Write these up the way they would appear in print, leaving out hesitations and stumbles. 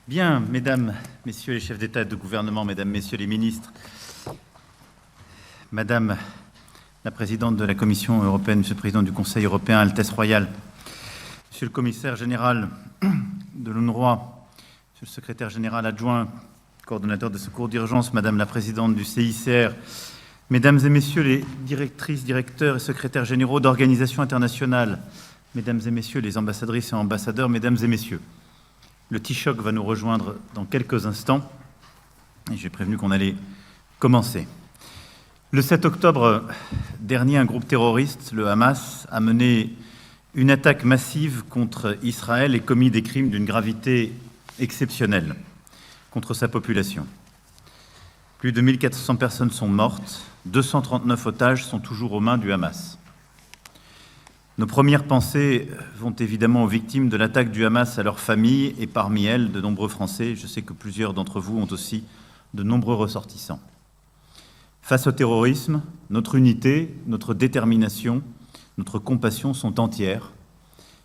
Bien, mesdames, messieurs les chefs d'État et de gouvernement, mesdames, messieurs les ministres, madame la présidente de la Commission européenne, monsieur le président du Conseil européen, Altesse royale, monsieur le commissaire général de l'UNRWA, monsieur le secrétaire général adjoint, coordonnateur de secours d'urgence, madame la présidente du CICR, mesdames et messieurs les directrices, directeurs et secrétaires généraux d'organisations internationales, mesdames et messieurs les ambassadrices et ambassadeurs, mesdames et messieurs, le Taoiseach va nous rejoindre dans quelques instants et j'ai prévenu qu'on allait commencer. Le 7 octobre dernier, un groupe terroriste, le Hamas, a mené une attaque massive contre Israël et commis des crimes d'une gravité exceptionnelle contre sa population. Plus de 1400 personnes sont mortes, 239 otages sont toujours aux mains du Hamas. Nos premières pensées vont évidemment aux victimes de l'attaque du Hamas, à leurs familles et parmi elles de nombreux Français. Je sais que plusieurs d'entre vous ont aussi de nombreux ressortissants. Face au terrorisme, notre unité, notre détermination, notre compassion sont entières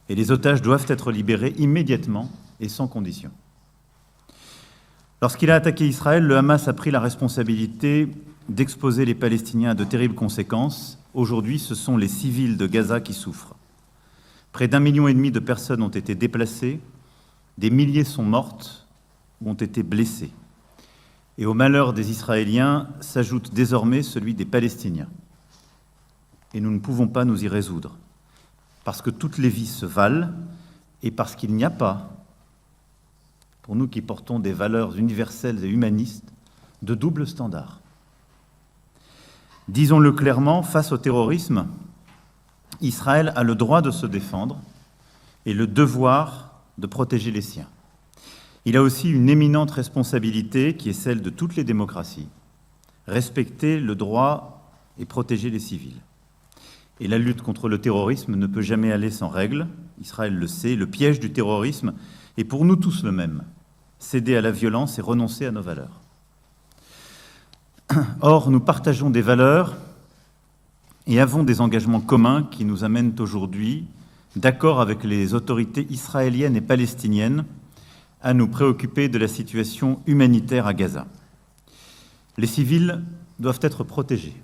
et les otages doivent être libérés immédiatement et sans condition. Lorsqu'il a attaqué Israël, le Hamas a pris la responsabilité d'exposer les Palestiniens à de terribles conséquences. Aujourd'hui, ce sont les civils de Gaza qui souffrent. Près d'1,5 million de personnes ont été déplacées, des milliers sont mortes ou ont été blessées. Et au malheur des Israéliens s'ajoute désormais celui des Palestiniens. Et nous ne pouvons pas nous y résoudre, parce que toutes les vies se valent et parce qu'il n'y a pas, pour nous qui portons des valeurs universelles et humanistes, de double standard. Disons-le clairement, face au terrorisme, Israël a le droit de se défendre et le devoir de protéger les siens. Il a aussi une éminente responsabilité qui est celle de toutes les démocraties, respecter le droit et protéger les civils. Et la lutte contre le terrorisme ne peut jamais aller sans règles. Israël le sait, le piège du terrorisme est pour nous tous le même, céder à la violence et renoncer à nos valeurs. Or, nous partageons des valeurs et avons des engagements communs qui nous amènent aujourd'hui, d'accord avec les autorités israéliennes et palestiniennes, à nous préoccuper de la situation humanitaire à Gaza. Les civils doivent être protégés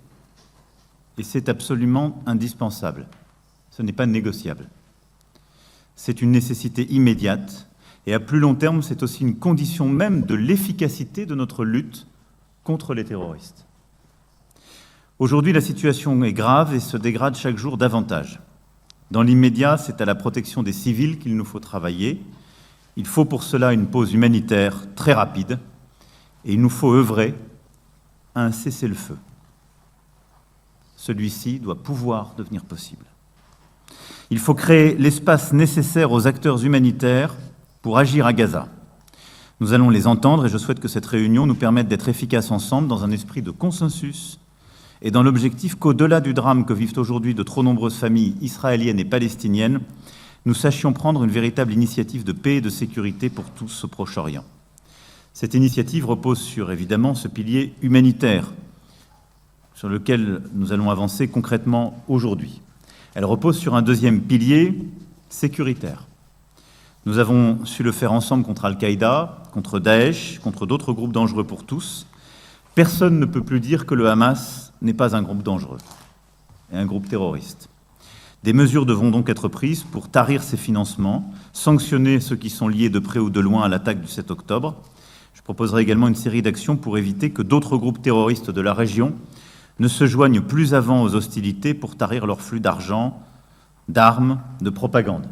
et c'est absolument indispensable. Ce n'est pas négociable. C'est une nécessité immédiate et à plus long terme, c'est aussi une condition même de l'efficacité de notre lutte contre les terroristes. Aujourd'hui, la situation est grave et se dégrade chaque jour davantage. Dans l'immédiat, c'est à la protection des civils qu'il nous faut travailler. Il faut pour cela une pause humanitaire très rapide et il nous faut œuvrer à un cessez-le-feu. Celui-ci doit pouvoir devenir possible. Il faut créer l'espace nécessaire aux acteurs humanitaires pour agir à Gaza. Nous allons les entendre et je souhaite que cette réunion nous permette d'être efficaces ensemble dans un esprit de consensus et dans l'objectif qu'au-delà du drame que vivent aujourd'hui de trop nombreuses familles israéliennes et palestiniennes, nous sachions prendre une véritable initiative de paix et de sécurité pour tous au Proche-Orient. Cette initiative repose sur, évidemment, ce pilier humanitaire sur lequel nous allons avancer concrètement aujourd'hui. Elle repose sur un deuxième pilier sécuritaire. Nous avons su le faire ensemble contre Al-Qaïda, contre Daesh, contre d'autres groupes dangereux pour tous. Personne ne peut plus dire que le Hamas n'est pas un groupe dangereux et un groupe terroriste. Des mesures devront donc être prises pour tarir ces financements, sanctionner ceux qui sont liés de près ou de loin à l'attaque du 7 octobre. Je proposerai également une série d'actions pour éviter que d'autres groupes terroristes de la région ne se joignent plus avant aux hostilités pour tarir leur flux d'argent, d'armes, de propagande.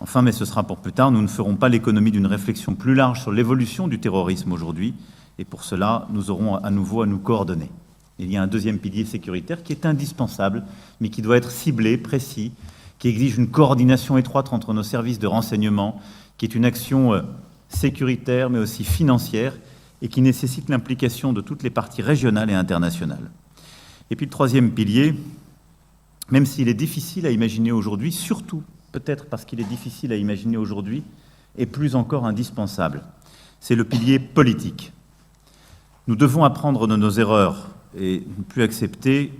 Enfin, mais ce sera pour plus tard, nous ne ferons pas l'économie d'une réflexion plus large sur l'évolution du terrorisme aujourd'hui, et pour cela, nous aurons à nouveau à nous coordonner. Il y a un deuxième pilier sécuritaire qui est indispensable, mais qui doit être ciblé, précis, qui exige une coordination étroite entre nos services de renseignement, qui est une action sécuritaire, mais aussi financière, et qui nécessite l'implication de toutes les parties régionales et internationales. Et puis le troisième pilier, même s'il est difficile à imaginer aujourd'hui, surtout peut-être parce qu'il est difficile à imaginer aujourd'hui, est plus encore indispensable. C'est le pilier politique. Nous devons apprendre de nos erreurs et ne plus accepter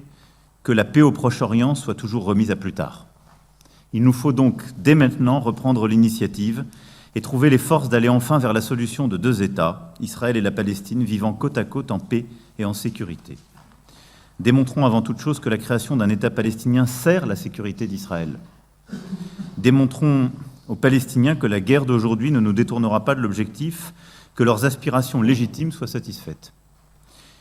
que la paix au Proche-Orient soit toujours remise à plus tard. Il nous faut donc dès maintenant reprendre l'initiative et trouver les forces d'aller enfin vers la solution de 2 États, Israël et la Palestine, vivant côte à côte en paix et en sécurité. Démontrons avant toute chose que la création d'un État palestinien sert la sécurité d'Israël. Démontrons aux Palestiniens que la guerre d'aujourd'hui ne nous détournera pas de l'objectif que leurs aspirations légitimes soient satisfaites.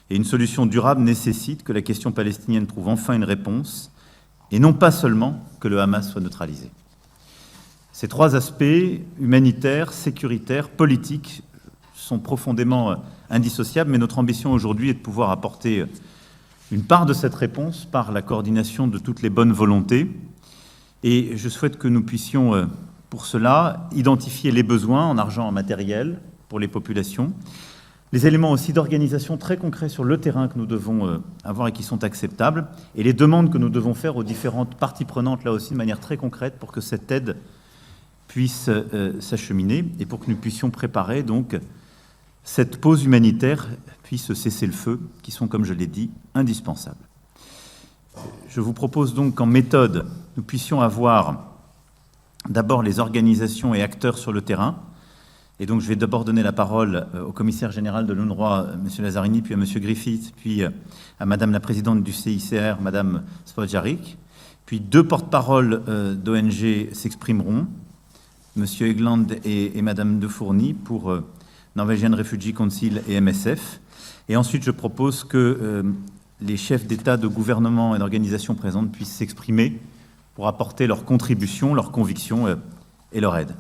Et une solution durable nécessite que la question palestinienne trouve enfin une réponse, et non pas seulement que le Hamas soit neutralisé. Ces 3 aspects, humanitaires, sécuritaires, politiques, sont profondément indissociables, mais notre ambition aujourd'hui est de pouvoir apporter une part de cette réponse par la coordination de toutes les bonnes volontés. Et je souhaite que nous puissions, pour cela, identifier les besoins en argent, en matériel, pour les populations, les éléments aussi d'organisation très concrets sur le terrain que nous devons avoir et qui sont acceptables, et les demandes que nous devons faire aux différentes parties prenantes, là aussi de manière très concrète, pour que cette aide puisse s'acheminer et pour que nous puissions préparer donc cette pause humanitaire, puis ce cessez-le-feu, qui sont, comme je l'ai dit, indispensables. Je vous propose donc qu'en méthode, nous puissions avoir d'abord les organisations et acteurs sur le terrain. Et donc je vais d'abord donner la parole au commissaire général de l'UNRWA, M. Lazzarini, puis à M. Griffith, puis à Mme la présidente du CICR, Mme Spodjaric. Puis 2 porte-paroles d'ONG s'exprimeront, M. Egland et Mme De Fourny pour Norwegian Refugee Council et MSF. Et ensuite, je propose que les chefs d'État, de gouvernement et d'organisations présentes puissent s'exprimer pour apporter leur contribution, leurs convictions et leur aide.